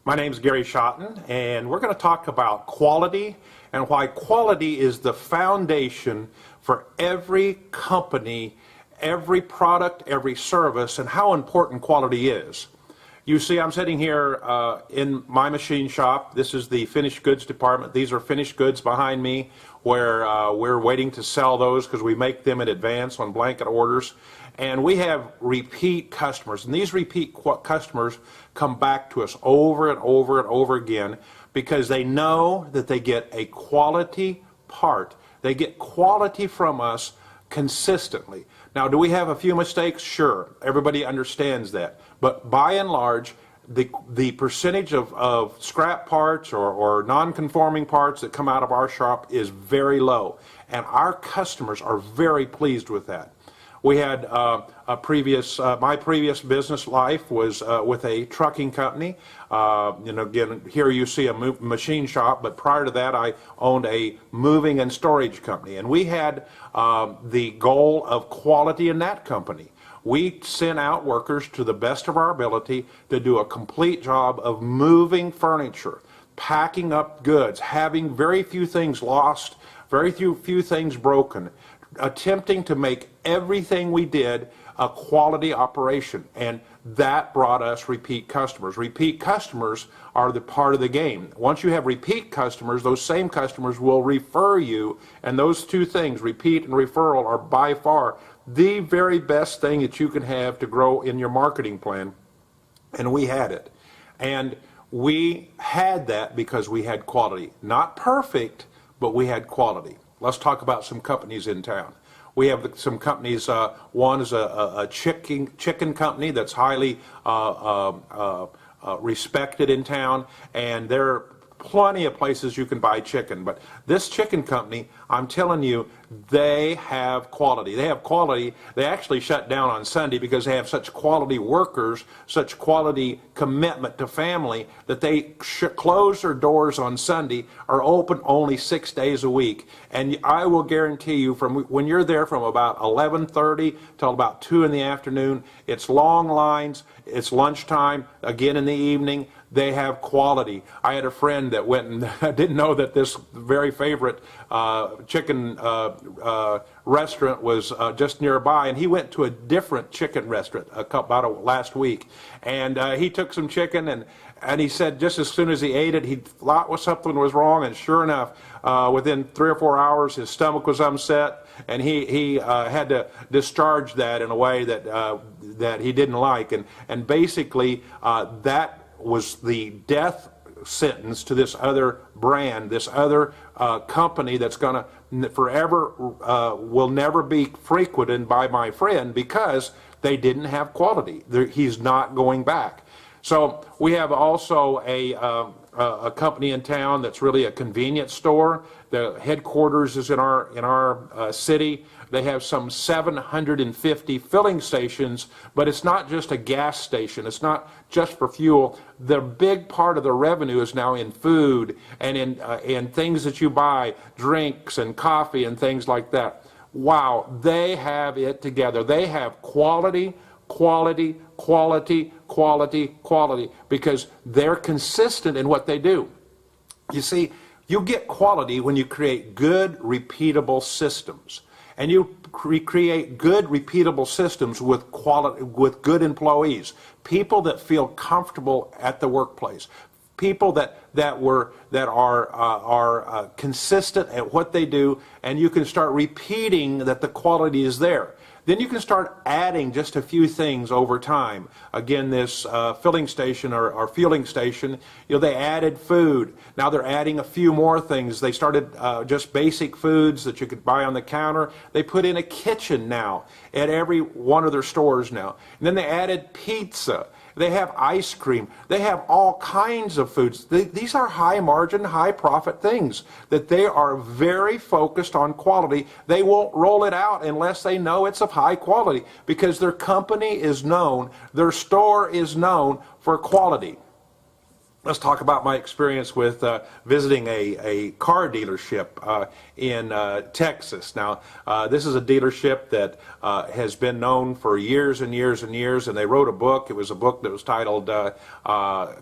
My name is Gary Schotten, and we're going to talk about quality and why quality is the foundation for every company, every product, every service, and how important quality is. You see, I'm sitting here in my machine shop. This is the finished goods department. These are finished goods behind me where we're waiting to sell those because we make them in advance on blanket orders. And we have repeat customers, and these repeat customers come back to us over and over and over again because they know that they get a quality part. They get quality from us consistently. Now, do we have a few mistakes? Sure, everybody understands that. But by and large, the percentage of scrap parts or non-conforming parts that come out of our shop is very low, and our customers are very pleased with that. We had my previous business life was with a trucking company. Again, here you see a machine shop, but prior to that, I owned a moving and storage company, and we had the goal of quality in that company. We sent out workers to the best of our ability to do a complete job of moving furniture, packing up goods, having very few things lost, very few things broken, attempting to make everything we did a quality operation, and that brought us repeat customers. Repeat customers are the part of the game. Once you have repeat customers, those same customers will refer you, and those two things, repeat and referral, are by far the very best thing that you can have to grow in your marketing plan, and we had it. And we had that because we had quality. Not perfect, but we had quality. Let's talk about some companies in town. We have some companies. One is a chicken company that's highly respected in town, and there are plenty of places you can buy chicken. But this chicken company, I'm telling you, they have quality. They have quality. They actually shut down on Sunday because they have such quality workers, such quality commitment to family, that they close their doors on Sunday, are open only 6 days a week. And I will guarantee you, from when you're there from about 11:30 till about 2 in the afternoon, it's long lines, it's lunchtime, again in the evening. They have quality. I had a friend that went and didn't know that this very favorite chicken restaurant was just nearby, and he went to a different chicken restaurant about last week, and he took some chicken, and he said just as soon as he ate it, he thought something was wrong, and sure enough, within 3 or 4 hours, his stomach was upset, and he had to discharge that in a way that he didn't like, and basically that was the death sentence to this other brand, this other company that's going to forever will never be frequented by my friend because they didn't have quality. He's not going back. So we have also a company in town that's really a convenience store. The headquarters is in our city. They have some 750 filling stations, but it's not just a gas station. It's not just for fuel. The big part of the revenue is now in food and in things that you buy, drinks and coffee and things like that. Wow, they have it together. They have quality, quality, quality, quality, quality, because they're consistent in what they do. You see, you get quality when you create good, repeatable systems. And you create good, repeatable systems with quality, with good employees, people that feel comfortable at the workplace, people that are consistent at what they do, and you can start repeating that the quality is there. Then you can start adding just a few things over time. Again, this filling station or fueling station, they added food. Now they're adding a few more things. They started just basic foods that you could buy on the counter. They put in a kitchen now at every one of their stores now. And then they added pizza. They have ice cream. They have all kinds of foods. These are high margin, high profit things that they are very focused on quality. They won't roll it out unless they know it's of high quality because their company is known, their store is known for quality. let's talk about my experience with visiting a car dealership in Texas. Now, this is a dealership that has been known for years and years and years, and they wrote a book. It was a book that was titled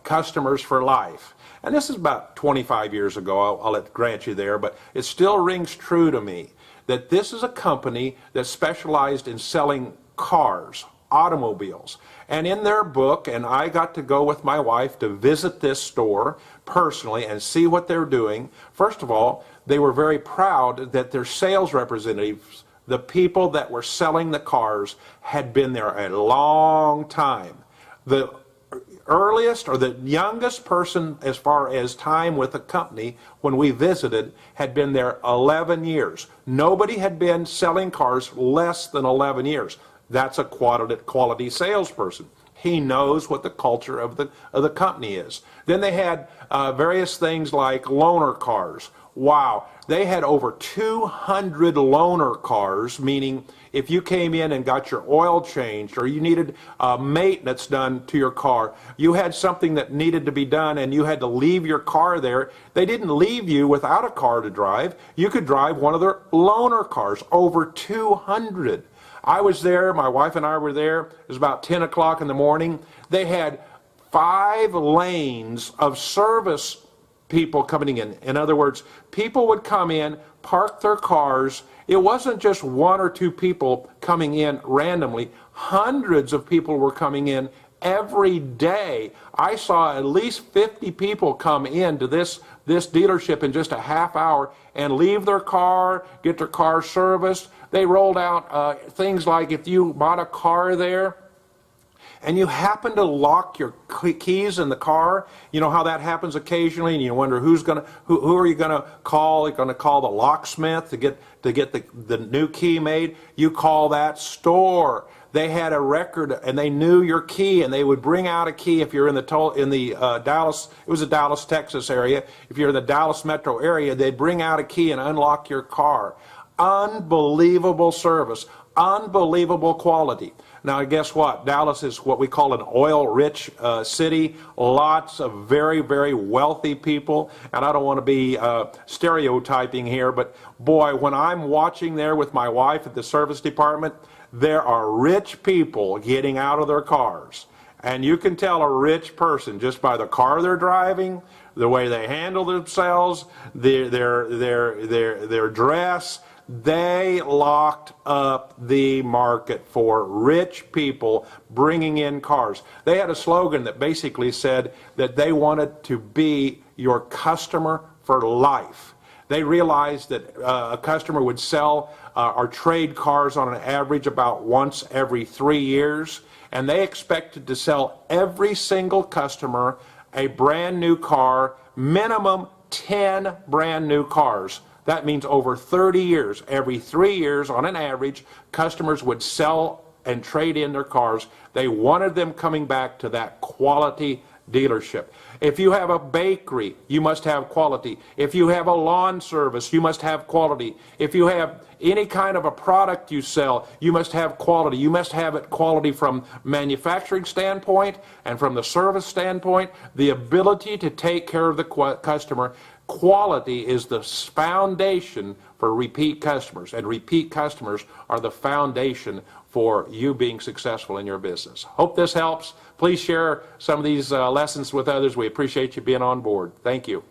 Customers for Life. And this is about 25 years ago, I'll grant you there, but it still rings true to me that this is a company that specialized in selling cars, automobiles. And in their book, and I got to go with my wife to visit this store personally and see what they're doing. First of all, they were very proud that their sales representatives, the people that were selling the cars, had been there a long time. The earliest or the youngest person as far as time with the company when we visited had been there 11 years. Nobody had been selling cars less than 11 years. That's a quality salesperson. He knows what the culture of the company is. Then they had various things like loaner cars. Wow, they had over 200 loaner cars, meaning if you came in and got your oil changed or you needed maintenance done to your car, you had something that needed to be done and you had to leave your car there, they didn't leave you without a car to drive. You could drive one of their loaner cars, over 200. I was there, my wife and I were there, it was about 10 o'clock in the morning. They had 5 lanes of service people coming in. In other words, people would come in, park their cars. It wasn't just 1 or 2 people coming in randomly. Hundreds of people were coming in every day. I saw at least 50 people come into this dealership in just a half hour and leave their car, get their car serviced. They rolled out things like if you bought a car there, and you happen to lock your keys in the car, you know how that happens occasionally, and you wonder who are you going to call? You're going to call the locksmith to get the new key made. You call that store. They had a record, and they knew your key, and they would bring out a key if you're in the Dallas. It was a Dallas, Texas area. If you're in the Dallas metro area, they'd bring out a key and unlock your car. Unbelievable service, unbelievable quality. Now, guess what? Dallas is what we call an oil-rich city. Lots of very, very wealthy people. And I don't want to be stereotyping here, but boy, when I'm watching there with my wife at the service department, there are rich people getting out of their cars. And you can tell a rich person just by the car they're driving, the way they handle themselves, their dress. They locked up the market for rich people bringing in cars. They had a slogan that basically said that they wanted to be your customer for life. They realized that a customer would sell or trade cars on an average about once every 3 years, and they expected to sell every single customer a brand new car, minimum 10 brand new cars. That means over 30 years, every 3 years on an average, customers would sell and trade in their cars. They wanted them coming back to that quality dealership. If you have a bakery, you must have quality. If you have a lawn service, you must have quality. If you have any kind of a product you sell, you must have quality. You must have it quality from manufacturing standpoint and from the service standpoint, the ability to take care of the customer. Quality is the foundation for repeat customers, and repeat customers are the foundation for you being successful in your business. Hope this helps. Please share some of these lessons with others. We appreciate you being on board. Thank you.